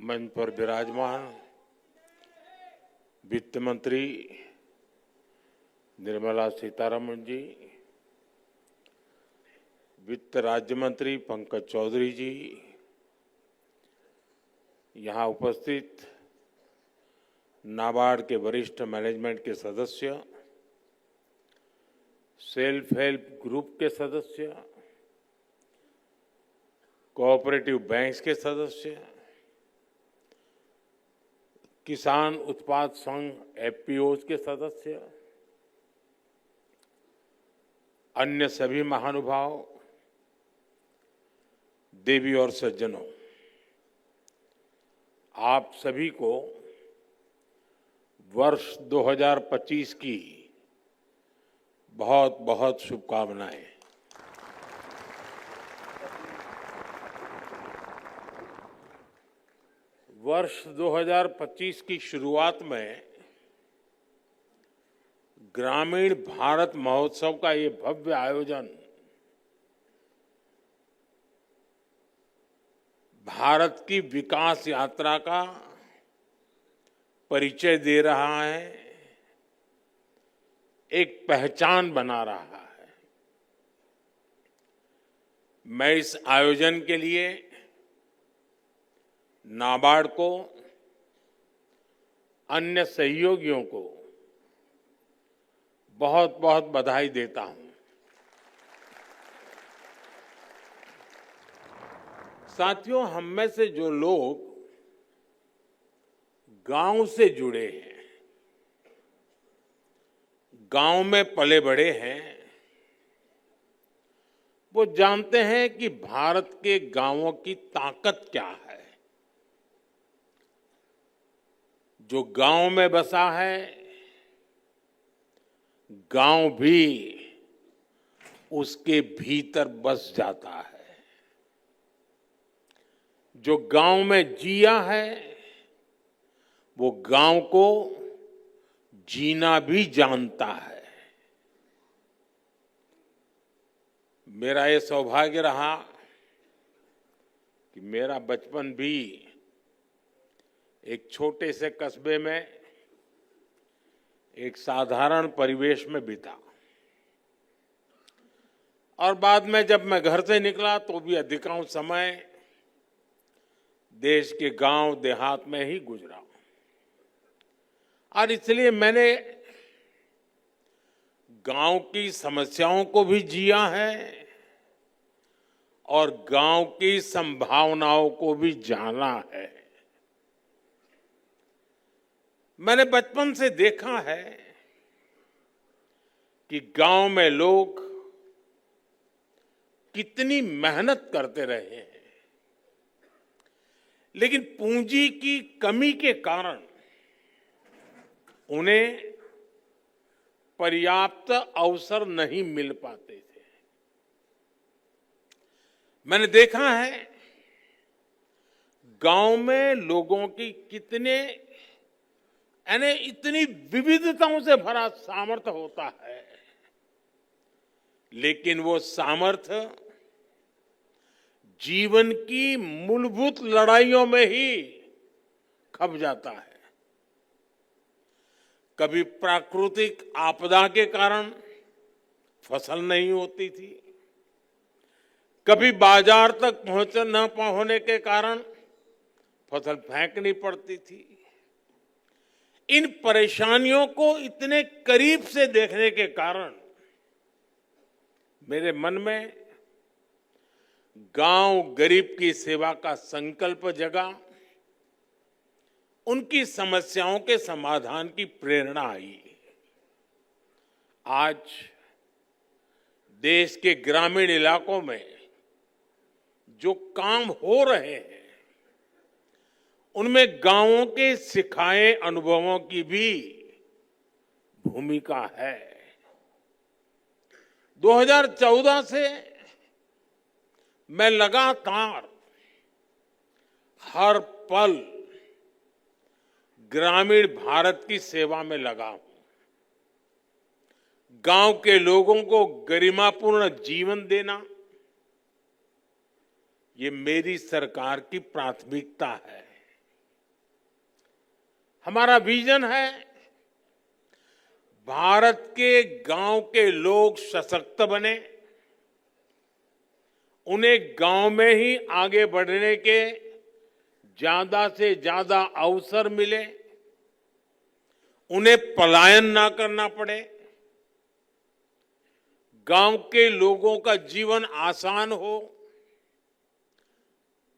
मंच पर विराजमान वित्त मंत्री निर्मला सीतारमण जी, वित्त राज्य मंत्री पंकज चौधरी जी, यहाँ उपस्थित नाबार्ड के वरिष्ठ मैनेजमेंट के सदस्य, सेल्फ हेल्प ग्रुप के सदस्य, कोऑपरेटिव बैंक्स के सदस्य, किसान उत्पाद संघ एफपीओज के सदस्य, अन्य सभी महानुभाव, देवी और सज्जनों, आप सभी को वर्ष 2025 की बहुत बहुत शुभकामनाएं। वर्ष 2025 की शुरुआत में ग्रामीण भारत महोत्सव का ये भव्य आयोजन भारत की विकास यात्रा का परिचय दे रहा है, एक पहचान बना रहा है। मैं इस आयोजन के लिए नाबार्ड को, अन्य सहयोगियों को बहुत बहुत बधाई देता हूं। साथियों, हम में से जो लोग गांव से जुड़े हैं, गांव में पले बड़े हैं, वो जानते हैं कि भारत के गांवों की ताकत क्या है। जो गांव में बसा है, गांव भी उसके भीतर बस जाता है। जो गांव में जिया है, वो गांव को जीना भी जानता है। मेरा ये सौभाग्य रहा कि मेरा बचपन भी एक छोटे से कस्बे में एक साधारण परिवेश में बीता, और बाद में जब मैं घर से निकला तो भी अधिकांश समय देश के गांव देहात में ही गुजरा। और इसलिए मैंने गांव की समस्याओं को भी जिया है और गांव की संभावनाओं को भी जाना है। मैंने बचपन से देखा है कि गांव में लोग कितनी मेहनत करते रहे हैं, लेकिन पूंजी की कमी के कारण उन्हें पर्याप्त अवसर नहीं मिल पाते थे। मैंने देखा है गांव में लोगों की इतनी विविधताओं से भरा सामर्थ्य होता है, लेकिन वो सामर्थ्य जीवन की मूलभूत लड़ाइयों में ही खप जाता है। कभी प्राकृतिक आपदा के कारण फसल नहीं होती थी, कभी बाजार तक न होने के कारण फसल फेंकनी पड़ती थी। इन परेशानियों को इतने करीब से देखने के कारण मेरे मन में गांव गरीब की सेवा का संकल्प जगा, उनकी समस्याओं के समाधान की प्रेरणा आई। आज देश के ग्रामीण इलाकों में जो काम हो रहे हैं, उनमें गांवों के सिखाए अनुभवों की भी भूमिका है। 2014 से मैं लगातार हर पल ग्रामीण भारत की सेवा में लगा हूं। गांव के लोगों को गरिमापूर्ण जीवन देना, ये मेरी सरकार की प्राथमिकता है। हमारा विजन है भारत के गांव के लोग सशक्त बने, उन्हें गांव में ही आगे बढ़ने के ज्यादा से ज्यादा अवसर मिले, उन्हें पलायन ना करना पड़े, गांव के लोगों का जीवन आसान हो।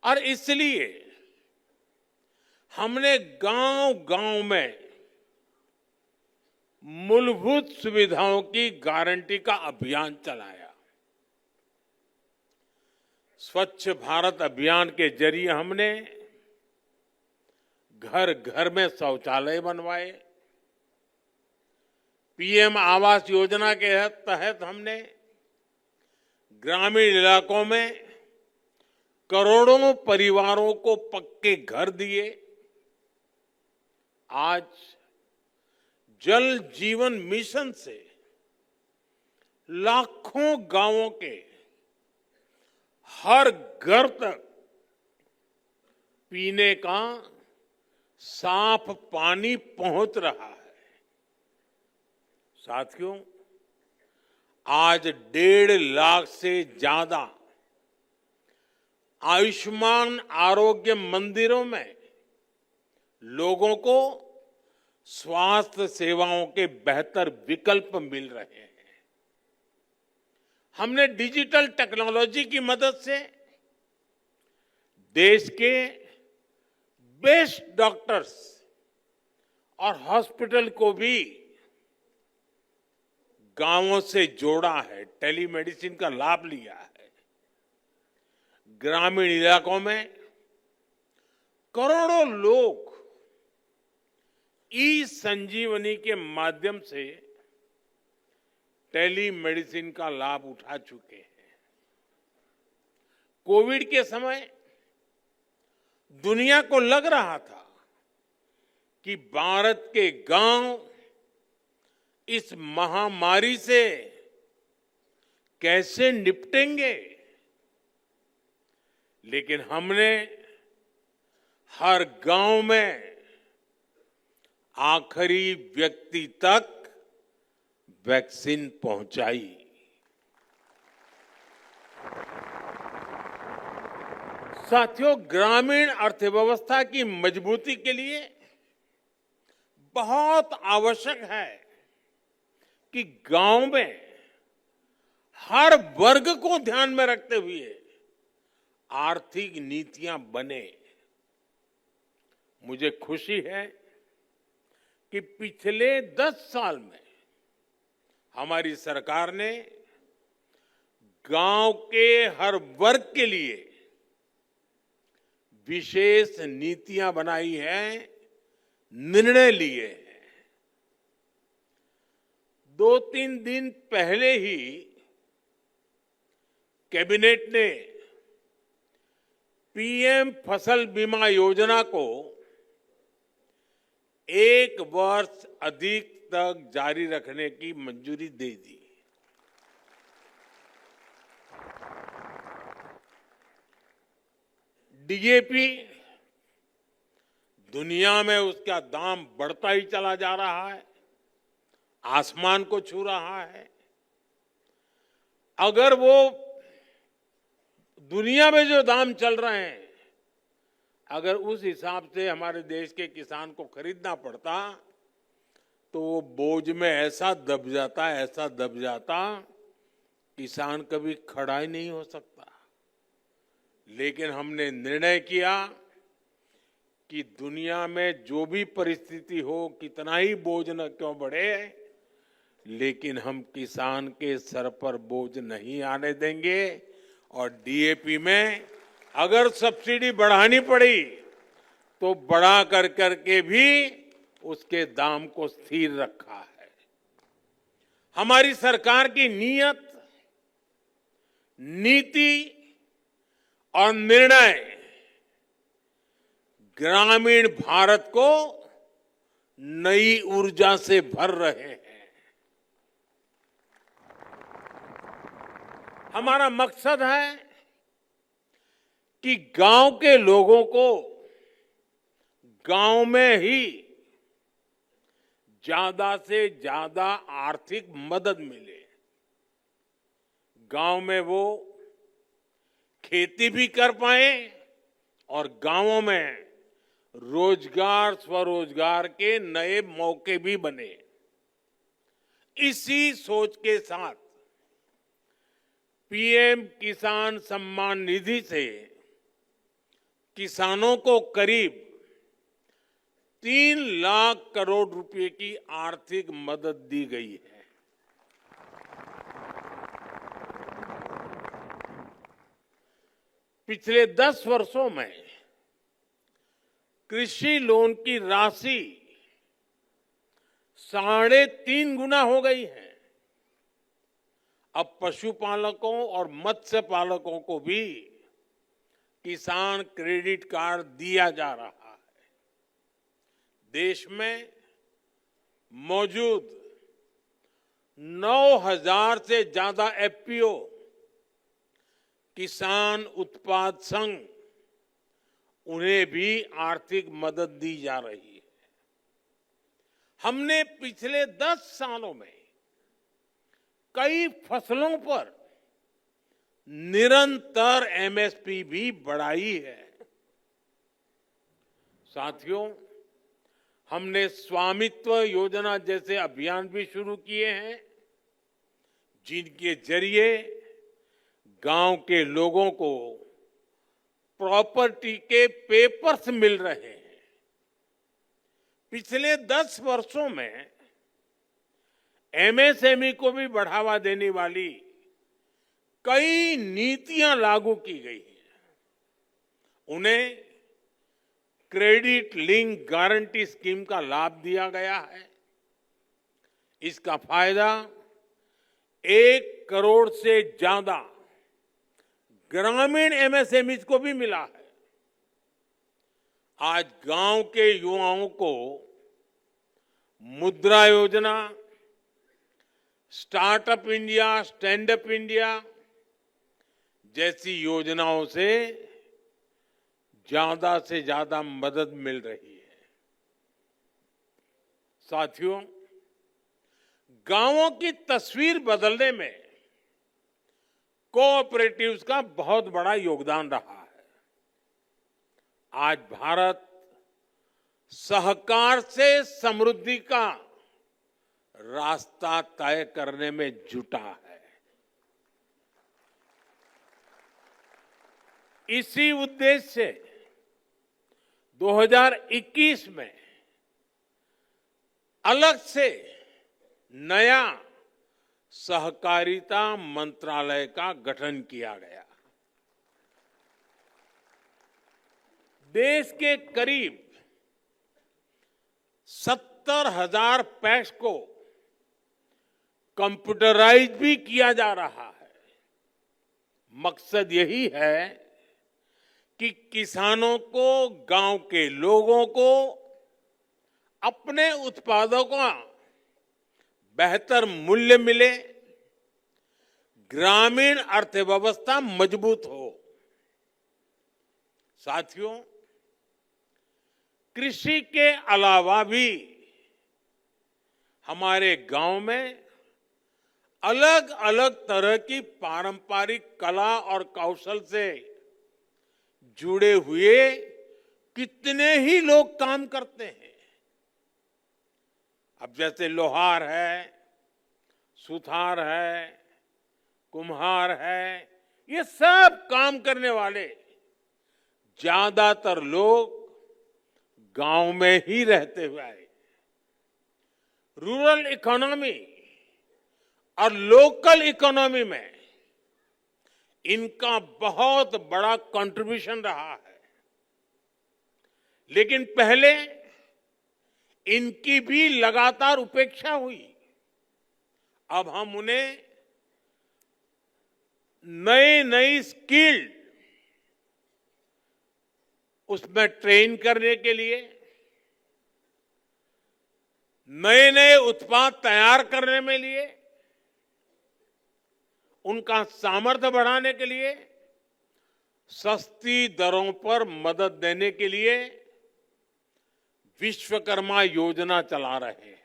और इसलिए हमने गांव-गांव में मूलभूत सुविधाओं की गारंटी का अभियान चलाया। स्वच्छ भारत अभियान के जरिए हमने घर घर में शौचालय बनवाए। पीएम आवास योजना के तहत हमने ग्रामीण इलाकों में करोड़ों परिवारों को पक्के घर दिए। आज जल जीवन मिशन से लाखों गांवों के हर घर तक पीने का साफ पानी पहुंच रहा है। साथियों, आज 1.5 लाख से ज्यादा आयुष्मान आरोग्य मंदिरों में लोगों को स्वास्थ्य सेवाओं के बेहतर विकल्प मिल रहे हैं। हमने डिजिटल टेक्नोलॉजी की मदद से देश के बेस्ट डॉक्टर्स और हॉस्पिटल को भी गांवों से जोड़ा है, टेलीमेडिसिन का लाभ लिया है। ग्रामीण इलाकों में करोड़ों लोग ई संजीवनी के माध्यम से टेलीमेडिसिन का लाभ उठा चुके हैं। कोविड के समय दुनिया को लग रहा था कि भारत के गांव इस महामारी से कैसे निपटेंगे, लेकिन हमने हर गांव में आखिरी व्यक्ति तक वैक्सीन पहुंचाई। साथियों, ग्रामीण अर्थव्यवस्था की मजबूती के लिए बहुत आवश्यक है कि गांव में हर वर्ग को ध्यान में रखते हुए आर्थिक नीतियां बने। मुझे खुशी है कि पिछले 10 साल में हमारी सरकार ने गांव के हर वर्ग के लिए विशेष नीतियां बनाई हैं, निर्णय लिए हैं। 2-3 दिन पहले ही कैबिनेट ने पीएम फसल बीमा योजना को 1 वर्ष अधिक तक जारी रखने की मंजूरी दे दी। डीएपी दुनिया में उसका दाम बढ़ता ही चला जा रहा है, आसमान को छू रहा है। अगर वो दुनिया में जो दाम चल रहे हैं, अगर उस हिसाब से हमारे देश के किसान को खरीदना पड़ता तो वो बोझ में ऐसा दब जाता किसान कभी खड़ा ही नहीं हो सकता। लेकिन हमने निर्णय किया कि दुनिया में जो भी परिस्थिति हो, कितना ही बोझ न क्यों बढ़े, लेकिन हम किसान के सर पर बोझ नहीं आने देंगे। और डीएपी में अगर सब्सिडी बढ़ानी पड़ी तो बढ़ा करके भी उसके दाम को स्थिर रखा है। हमारी सरकार की नीयत, नीति और निर्णय ग्रामीण भारत को नई ऊर्जा से भर रहे हैं। हमारा मकसद है कि गांव के लोगों को गांव में ही ज्यादा से ज्यादा आर्थिक मदद मिले, गांव में वो खेती भी कर पाए और गांवों में रोजगार स्वरोजगार के नए मौके भी बने। इसी सोच के साथ पीएम किसान सम्मान निधि से किसानों को करीब 3 लाख करोड़ रुपए की आर्थिक मदद दी गई है। पिछले 10 वर्षों में कृषि लोन की राशि 3.5 गुना हो गई है। अब पशुपालकों और मत्स्य पालकों को भी किसान क्रेडिट कार्ड दिया जा रहा है। देश में मौजूद 9,000 से ज्यादा एफपीओ किसान उत्पाद संघ, उन्हें भी आर्थिक मदद दी जा रही है। हमने पिछले 10 सालों में कई फसलों पर निरंतर एमएसपी भी बढ़ाई है। साथियों, हमने स्वामित्व योजना जैसे अभियान भी शुरू किए हैं, जिनके जरिए गांव के लोगों को प्रॉपर्टी के पेपर्स मिल रहे हैं। पिछले 10 वर्षों में एमएसएमई को भी बढ़ावा देने वाली कई नीतियां लागू की गई हैं। उन्हें क्रेडिट लिंक गारंटी स्कीम का लाभ दिया गया है। इसका फायदा 1 करोड़ से ज्यादा ग्रामीण एमएसएमई को भी मिला है। आज गांव के युवाओं को मुद्रा योजना, startup India, stand up India जैसी योजनाओं से ज्यादा मदद मिल रही है। साथियों, गांवों की तस्वीर बदलने में कोऑपरेटिव्स का बहुत बड़ा योगदान रहा है। आज भारत सहकार से समृद्धि का रास्ता तय करने में जुटा है। इसी उद्देश्य से 2021 में अलग से नया सहकारिता मंत्रालय का गठन किया गया। देश के करीब 70,000 पैक्स को कंप्यूटराइज भी किया जा रहा है। मकसद यही है कि किसानों को, गांव के लोगों को अपने उत्पादों का बेहतर मूल्य मिले, ग्रामीण अर्थव्यवस्था मजबूत हो। साथियों, कृषि के अलावा भी हमारे गांव में अलग अलग तरह की पारंपरिक कला और कौशल से जुड़े हुए कितने ही लोग काम करते हैं। अब जैसे लोहार है, सुथार है, कुम्हार है, ये सब काम करने वाले ज्यादातर लोग गांव में ही रहते हुए आए। रूरल इकोनॉमी और लोकल इकोनॉमी में इनका बहुत बड़ा कंट्रीब्यूशन रहा है। लेकिन पहले इनकी भी लगातार उपेक्षा हुई। अब हम उन्हें नई स्किल उसमें ट्रेन करने के लिए, नए उत्पाद तैयार करने में लिए, उनका सामर्थ्य बढ़ाने के लिए, सस्ती दरों पर मदद देने के लिए विश्वकर्मा योजना चला रहे हैं।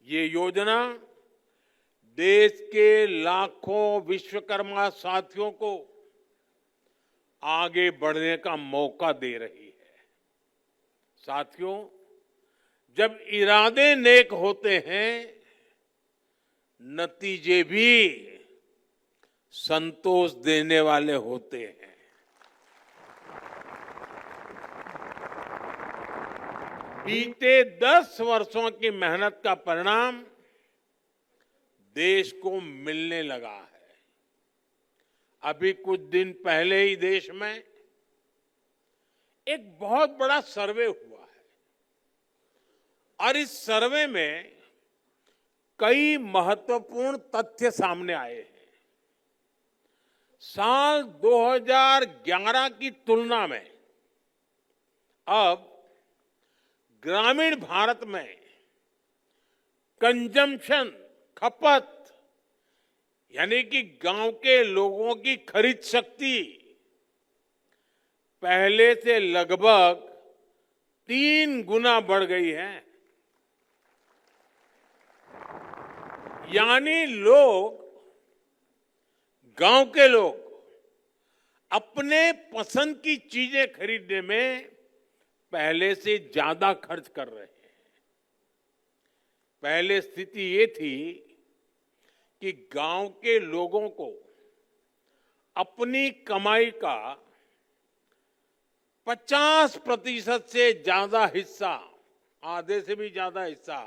ये योजना देश के लाखों विश्वकर्मा साथियों को आगे बढ़ने का मौका दे रही है। साथियों, जब इरादे नेक होते हैं, नतीजे भी संतोष देने वाले होते हैं। बीते 10 वर्षों की मेहनत का परिणाम देश को मिलने लगा है। अभी कुछ दिन पहले ही देश में एक बहुत बड़ा सर्वे हुआ है और इस सर्वे में कई महत्वपूर्ण तथ्य सामने आए हैं। साल 2011 की तुलना में अब ग्रामीण भारत में कंजम्पशन, खपत, यानी कि गांव के लोगों की खरीद शक्ति पहले से लगभग 3 गुना बढ़ गई है। यानी गांव के लोग अपने पसंद की चीजें खरीदने में पहले से ज्यादा खर्च कर रहे हैं। पहले स्थिति ये थी कि गांव के लोगों को अपनी कमाई का 50% से ज्यादा हिस्सा, आधे से भी ज्यादा हिस्सा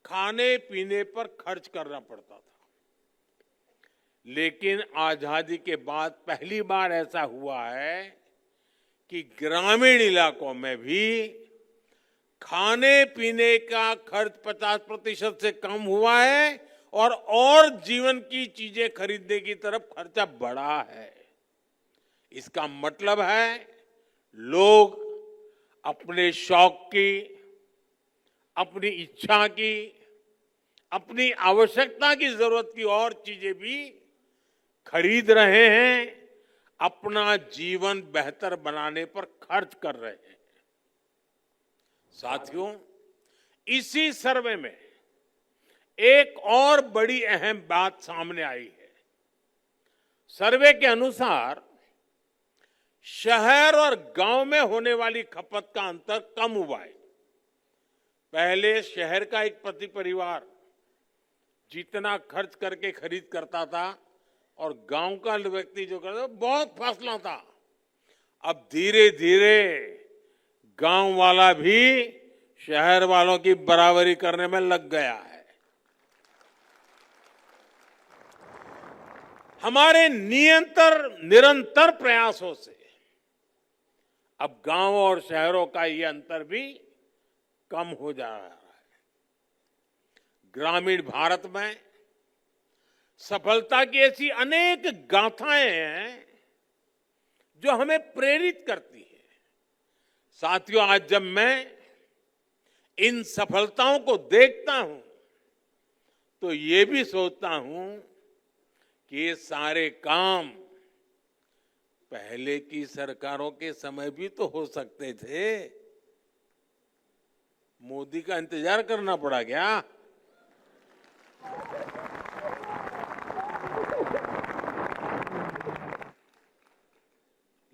खाने पीने पर खर्च करना पड़ता था। लेकिन आजादी के बाद पहली बार ऐसा हुआ है कि ग्रामीण इलाकों में भी खाने पीने का खर्च 50% से कम हुआ है और जीवन की चीजें खरीदने की तरफ खर्चा बढ़ा है। इसका मतलब है लोग अपने शौक की, अपनी इच्छा की, अपनी आवश्यकता की जरूरत की और चीजें भी खरीद रहे हैं, अपना जीवन बेहतर बनाने पर खर्च कर रहे हैं। साथियों, इसी सर्वे में एक और बड़ी अहम बात सामने आई है। सर्वे के अनुसार शहर और गांव में होने वाली खपत का अंतर कम हुआ है। पहले शहर का एक प्रति परिवार जितना खर्च करके खरीद करता था और गांव का व्यक्ति जो करता था, बहुत फासला था। अब धीरे धीरे गांव वाला भी शहर वालों की बराबरी करने में लग गया है। हमारे निरंतर प्रयासों से अब गांव और शहरों का ये अंतर भी कम हो जा रहा है। ग्रामीण भारत में सफलता की ऐसी अनेक गाथाएं हैं जो हमें प्रेरित करती है। साथियों, आज जब मैं इन सफलताओं को देखता हूं तो ये भी सोचता हूं कि ये सारे काम पहले की सरकारों के समय भी तो हो सकते थे। मोदी का इंतजार करना पड़ा क्या?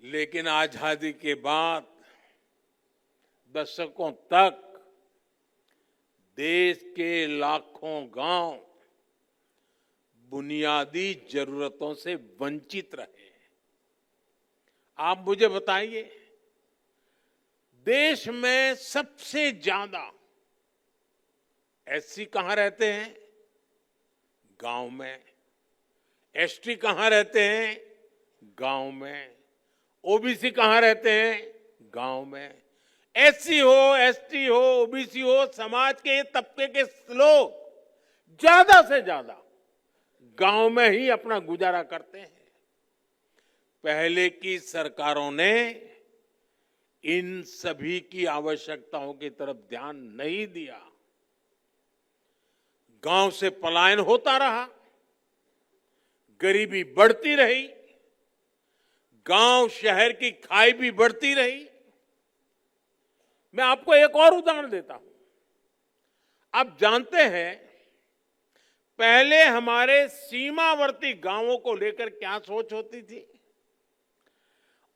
लेकिन आजादी के बाद दशकों तक देश के लाखों गांव बुनियादी जरूरतों से वंचित रहे। आप मुझे बताइए, देश में सबसे ज्यादा एससी कहां रहते हैं? गांव में। एसटी कहां रहते हैं? गांव में। ओबीसी कहां रहते हैं? गांव में। एससी हो, एसटी हो, ओबीसी हो, समाज के तबके के लोग ज्यादा से ज्यादा गांव में ही अपना गुजारा करते हैं। पहले की सरकारों ने इन सभी की आवश्यकताओं की तरफ ध्यान नहीं दिया। गांव से पलायन होता रहा, गरीबी बढ़ती रही, गांव शहर की खाई भी बढ़ती रही। मैं आपको एक और उदाहरण देता हूं। आप जानते हैं पहले हमारे सीमावर्ती गांवों को लेकर क्या सोच होती थी?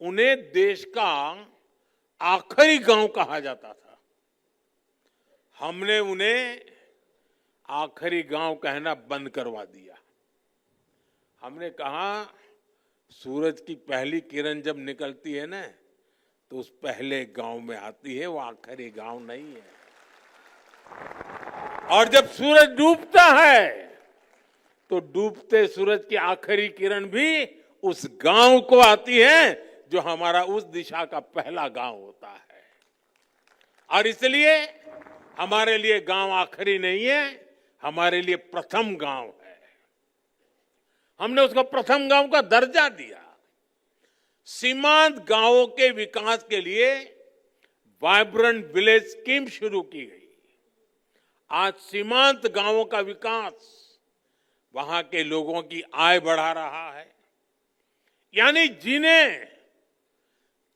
उन्हें देश का आखिरी गांव कहा जाता था। हमने उन्हें आखिरी गांव कहना बंद करवा दिया। हमने कहा सूरज की पहली किरण जब निकलती है ना, तो उस पहले गांव में आती है, वो आखिरी गांव नहीं है। और जब सूरज डूबता है तो डूबते सूरज की आखिरी किरण भी उस गांव को आती है जो हमारा उस दिशा का पहला गांव होता है। और इसलिए हमारे लिए गांव आखिरी नहीं है, हमारे लिए प्रथम गांव है। हमने उसको प्रथम गांव का दर्जा दिया। सीमांत गांवों के विकास के लिए वाइब्रेंट विलेज स्कीम शुरू की गई। आज सीमांत गांवों का विकास वहां के लोगों की आय बढ़ा रहा है। यानी जिन्हें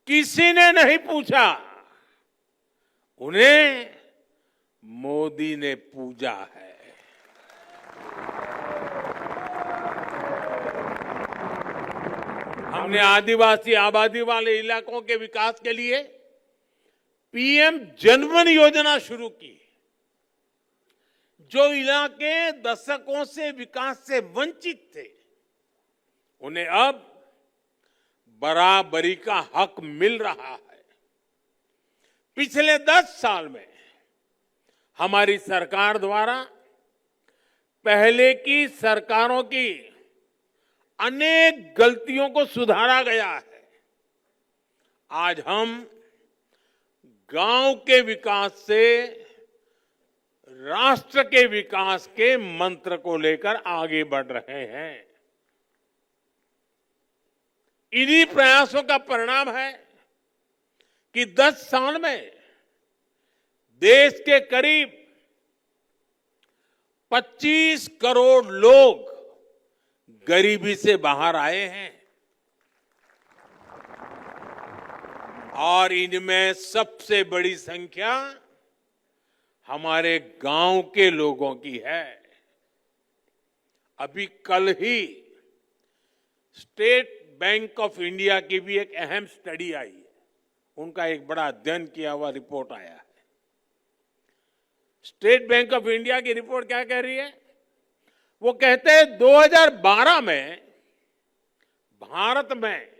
किसी ने नहीं पूछा, उन्हें मोदी ने पूजा है। हमने आदिवासी आबादी वाले इलाकों के विकास के लिए पीएम जनधन योजना शुरू की। जो इलाके दशकों से विकास से वंचित थे, उन्हें अब बराबरी का हक मिल रहा है। पिछले 10 साल में हमारी सरकार द्वारा पहले की सरकारों की अनेक गलतियों को सुधारा गया है। आज हम गांव के विकास से राष्ट्र के विकास के मंत्र को लेकर आगे बढ़ रहे हैं। इन्हीं प्रयासों का परिणाम है कि 10 साल में देश के करीब 25 करोड़ लोग गरीबी से बाहर आए हैं। और इनमें सबसे बड़ी संख्या हमारे गांव के लोगों की है। अभी कल ही स्टेट बैंक ऑफ इंडिया की भी एक अहम स्टडी आई है। उनका एक बड़ा अध्ययन किया हुआ रिपोर्ट आया है। स्टेट बैंक ऑफ इंडिया की रिपोर्ट क्या कह रही है? वो कहते हैं 2012 में भारत में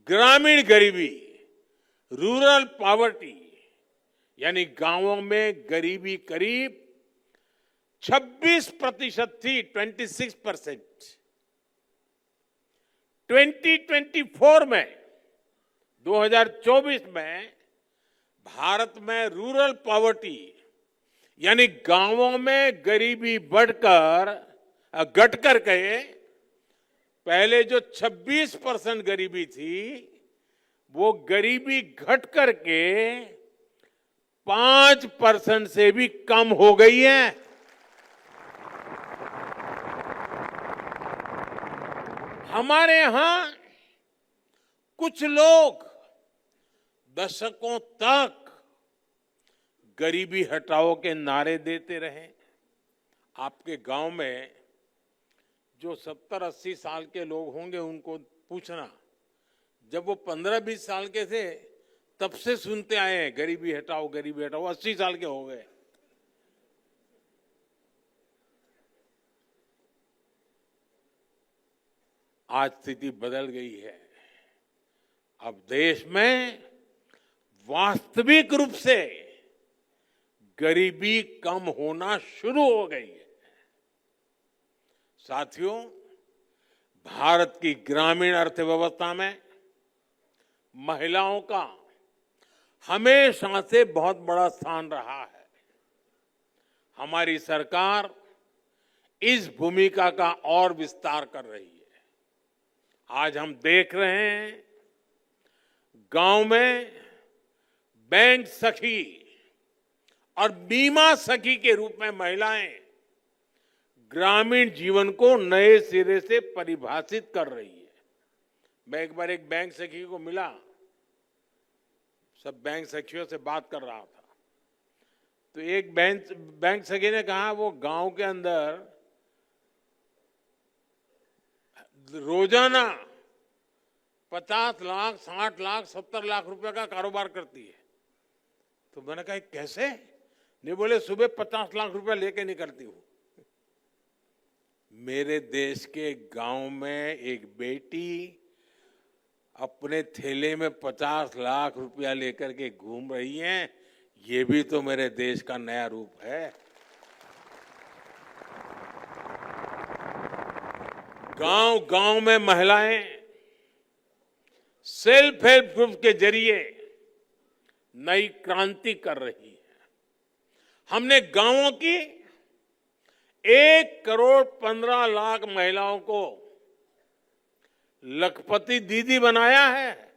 ग्रामीण गरीबी, रूरल पॉवर्टी, यानी गांवों में गरीबी करीब 26% थी, 26%। 2024 में 2024 में भारत में रूरल पॉवर्टी यानी गांवों में गरीबी घट कर के पहले जो 26% गरीबी थी, वो गरीबी घट करके 5% से भी कम हो गई है। हमारे यहां कुछ लोग दशकों तक गरीबी हटाओ के नारे देते रहे। आपके गांव में जो 70-80 साल के लोग होंगे, उनको पूछना, जब वो 15-20 साल के थे तब से सुनते आए हैं गरीबी हटाओ, गरीबी हटाओ। 80 साल के हो गए। आज स्थिति बदल गई है। अब देश में वास्तविक रूप से गरीबी कम होना शुरू हो गई है। साथियों, भारत की ग्रामीण अर्थव्यवस्था में महिलाओं का हमेशा से बहुत बड़ा स्थान रहा है। हमारी सरकार इस भूमिका का और विस्तार कर रही है। आज हम देख रहे हैं गांव में बैंक सखी और बीमा सखी के रूप में महिलाएं ग्रामीण जीवन को नए सिरे से परिभाषित कर रही है। मैं एक बार एक बैंक सखी को मिला, सब बैंक सखियों से बात कर रहा था, तो एक बैंक सखी ने कहा वो गांव के अंदर रोजाना 50 लाख, 60 लाख, 70 लाख रुपए का कारोबार करती है। तो मैंने कहा कैसे? नहीं, बोले सुबह 50 लाख रुपया लेके निकलती हूँ। मेरे देश के गांव में एक बेटी अपने थैले में 50 लाख रुपया लेकर के घूम रही है, ये भी तो मेरे देश का नया रूप है। गांव गांव में महिलाएं सेल्फ हेल्प ग्रुप के जरिए नई क्रांति कर रही है। हमने गांवों की 1,15,00,000 महिलाओं को लखपति दीदी बनाया है।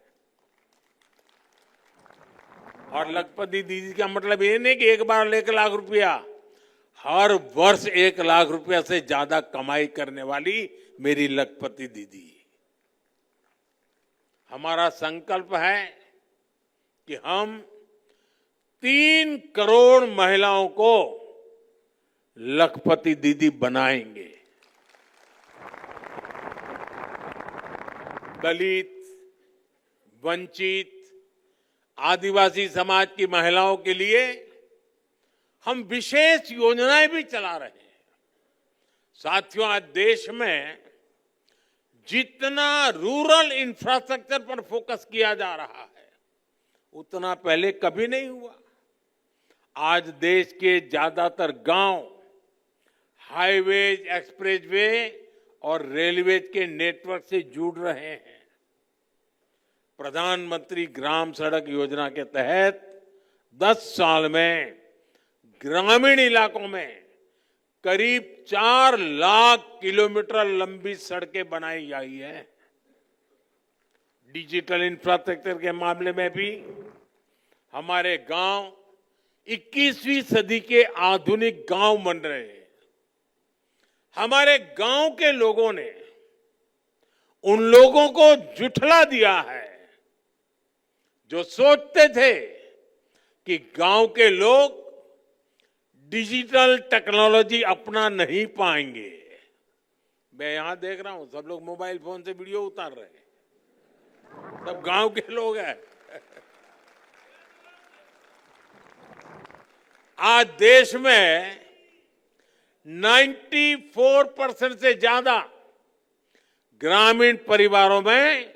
और लखपति दीदी का मतलब ये नहीं कि एक बार 1 लाख रुपया, हर वर्ष 1 लाख रुपया से ज्यादा कमाई करने वाली मेरी लखपति दीदी। हमारा संकल्प है कि हम 3 करोड़ महिलाओं को लखपति दीदी बनाएंगे। दलित, वंचित, आदिवासी समाज की महिलाओं के लिए हम विशेष योजनाएं भी चला रहे हैं। साथियों, आज देश में जितना रूरल इंफ्रास्ट्रक्चर पर फोकस किया जा रहा है, उतना पहले कभी नहीं हुआ। आज देश के ज्यादातर गांव हाईवेज, एक्सप्रेसवे और रेलवेज के नेटवर्क से जुड़ रहे हैं। प्रधानमंत्री ग्राम सड़क योजना के तहत 10 साल में ग्रामीण इलाकों में करीब 4 लाख किलोमीटर लंबी सड़कें बनाई गई है। डिजिटल इंफ्रास्ट्रक्चर के मामले में भी हमारे गांव 21वीं सदी के आधुनिक गांव बन रहे हैं। हमारे गांव के लोगों ने उन लोगों को झुठला दिया है जो सोचते थे कि गांव के लोग डिजिटल टेक्नोलॉजी अपना नहीं पाएंगे। मैं यहां देख रहा हूं सब लोग मोबाइल फोन से वीडियो उतार रहे हैं, सब गांव के लोग हैं। आज देश में 94% से ज्यादा ग्रामीण परिवारों में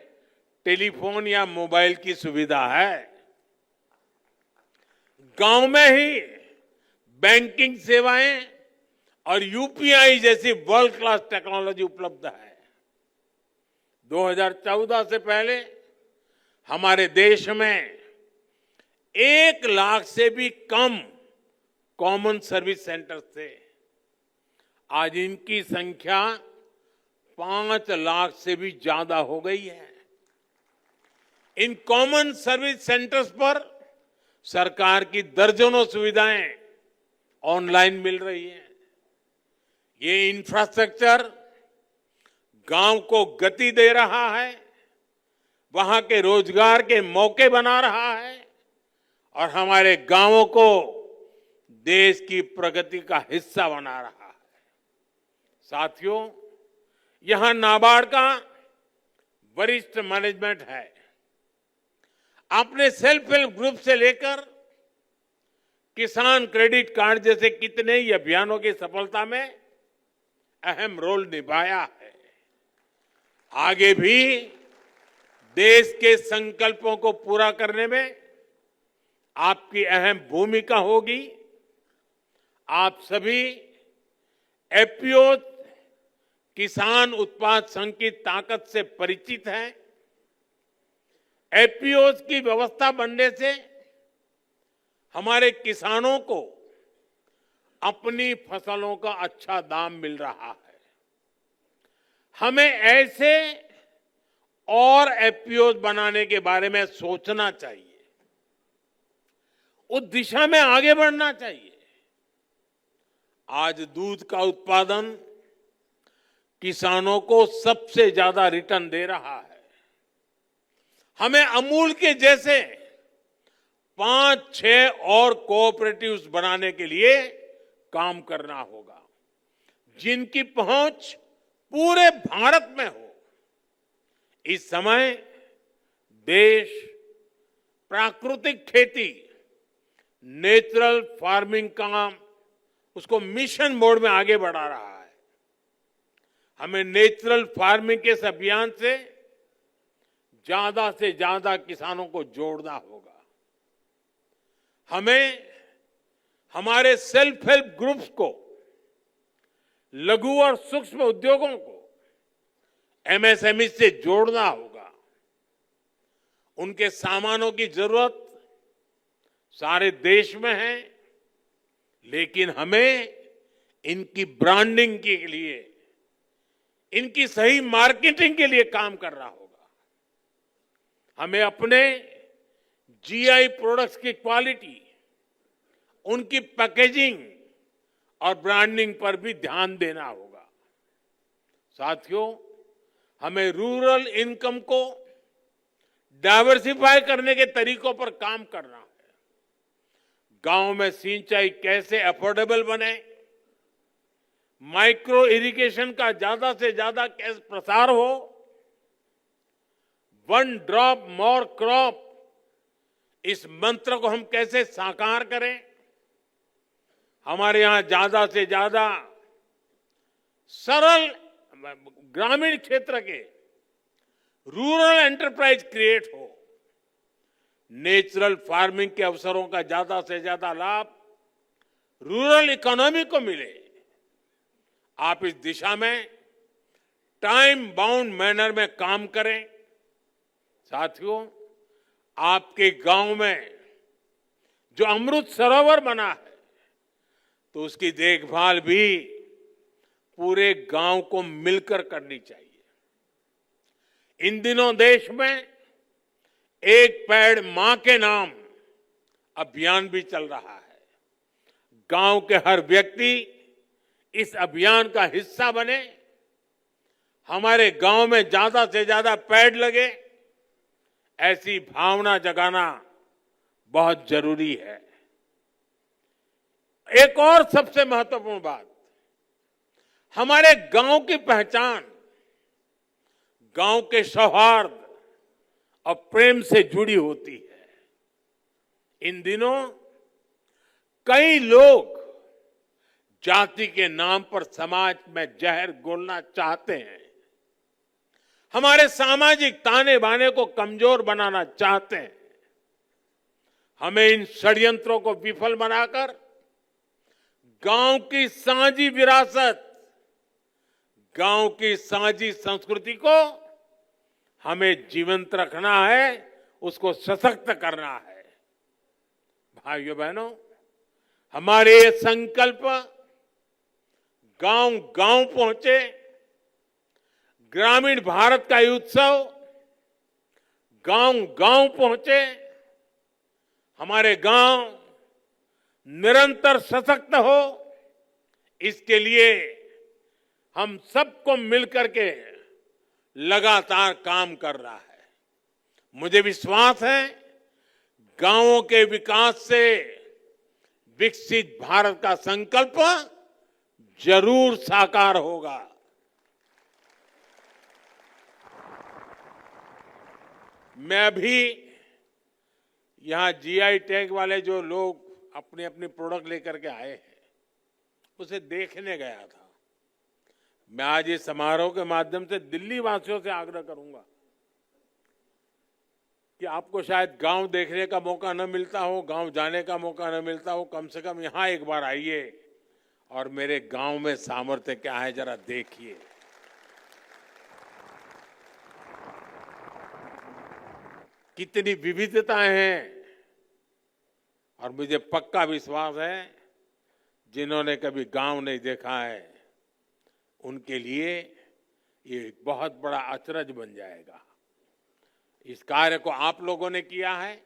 टेलीफोन या मोबाइल की सुविधा है। गांव में ही बैंकिंग सेवाएं और यूपीआई जैसी वर्ल्ड क्लास टेक्नोलॉजी उपलब्ध है। 2014 से पहले हमारे देश में 1 लाख से भी कम कॉमन सर्विस सेंटर थे। आज इनकी संख्या 5 लाख से भी ज्यादा हो गई है। इन कॉमन सर्विस सेंटर्स पर सरकार की दर्जनों सुविधाएं ऑनलाइन मिल रही है। ये इंफ्रास्ट्रक्चर गांव को गति दे रहा है, वहां के रोजगार के मौके बना रहा है और हमारे गांवों को देश की प्रगति का हिस्सा बना रहा है। साथियों, यहां नाबार्ड का वरिष्ठ मैनेजमेंट है। आपने सेल्फ हेल्प ग्रुप से लेकर किसान क्रेडिट कार्ड जैसे कितने ही अभियानों की सफलता में अहम रोल निभाया है। आगे भी देश के संकल्पों को पूरा करने में आपकी अहम भूमिका होगी। आप सभी एफपीओ किसान उत्पाद संघ की ताकत से परिचित हैं। एफपीओ की व्यवस्था बनने से हमारे किसानों को अपनी फसलों का अच्छा दाम मिल रहा है। हमें ऐसे और एफपीओ बनाने के बारे में सोचना चाहिए, उस दिशा में आगे बढ़ना चाहिए। आज दूध का उत्पादन किसानों को सबसे ज्यादा रिटर्न दे रहा है। हमें अमूल के जैसे 5-6 और कोऑपरेटिव्स बनाने के लिए काम करना होगा, जिनकी पहुंच पूरे भारत में हो। इस समय देश प्राकृतिक खेती, नेचुरल फार्मिंग का उसको मिशन मोड में आगे बढ़ा रहा है। हमें नेचुरल फार्मिंग के इस अभियान से ज्यादा किसानों को जोड़ना होगा। हमें हमारे सेल्फ हेल्प ग्रुप्स को, लघु और सूक्ष्म उद्योगों को एमएसएमई से जोड़ना होगा। उनके सामानों की जरूरत सारे देश में है, लेकिन हमें इनकी ब्रांडिंग के लिए, इनकी सही मार्केटिंग के लिए काम करना होगा। हमें अपने जीआई प्रोडक्ट्स की क्वालिटी, उनकी पैकेजिंग और ब्रांडिंग पर भी ध्यान देना होगा। साथियों, हमें रूरल इनकम को डाइवर्सिफाई करने के तरीकों पर काम करना है। गांव में सिंचाई कैसे अफोर्डेबल बने, माइक्रो इरिगेशन का ज्यादा से ज्यादा कैसे प्रसार हो, वन ड्रॉप मोर क्रॉप, इस मंत्र को हम कैसे साकार करें। हमारे यहां ज्यादा से ज्यादा सरल ग्रामीण क्षेत्र के रूरल एंटरप्राइज क्रिएट हो, नेचुरल फार्मिंग के अवसरों का ज्यादा से ज्यादा लाभ रूरल इकोनॉमी को मिले। आप इस दिशा में टाइम बाउंड मैनर में काम करें। साथियों, आपके गांव में जो अमृत सरोवर बना है, तो उसकी देखभाल भी पूरे गांव को मिलकर करनी चाहिए। इन दिनों देश में एक पेड़ मां के नाम अभियान भी चल रहा है। गांव के हर व्यक्ति इस अभियान का हिस्सा बने, हमारे गांव में ज्यादा से ज्यादा पेड़ लगे, ऐसी भावना जगाना बहुत जरूरी है। एक और सबसे महत्वपूर्ण बात, हमारे गांव की पहचान गांव के सौहार्द और प्रेम से जुड़ी होती है। इन दिनों कई लोग जाति के नाम पर समाज में जहर घोलना चाहते हैं, हमारे सामाजिक ताने बाने को कमजोर बनाना चाहते हैं। हमें इन षड्यंत्रों को विफल बनाकर गांव की साझी विरासत, गांव की साझी संस्कृति को हमें जीवंत रखना है, उसको सशक्त करना है। भाइयों बहनों, हमारे ये संकल्प गांव गांव पहुंचे। ग्रामीण भारत का ये उत्सव गांव गांव पहुंचे। हमारे गांव निरंतर सशक्त हो, इसके लिए हम सबको मिलकर के लगातार काम कर रहा है। मुझे विश्वास है, गांवों के विकास से विकसित भारत का संकल्प जरूर साकार होगा। मैं भी यहां जीआई टैग वाले जो लोग अपनी अपनी प्रोडक्ट लेकर के आए हैं, उसे देखने गया था। मैं आज इस समारोह के माध्यम से दिल्ली वासियों से आग्रह करूंगा कि आपको शायद गांव देखने का मौका न मिलता हो, गांव जाने का मौका न मिलता हो, कम से कम यहां एक बार आइए और मेरे गांव में सामर्थ्य क्या है जरा देखिए। कितनी विविधताएं हैं, और मुझे पक्का विश्वास है जिन्होंने कभी गांव नहीं देखा है, उनके लिए ये एक बहुत बड़ा अचरज बन जाएगा। इस कार्य को आप लोगों ने किया है,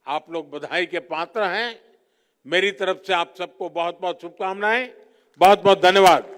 आप लोग बधाई के पात्र हैं। मेरी तरफ से आप सबको बहुत बहुत शुभकामनाएं, बहुत बहुत धन्यवाद।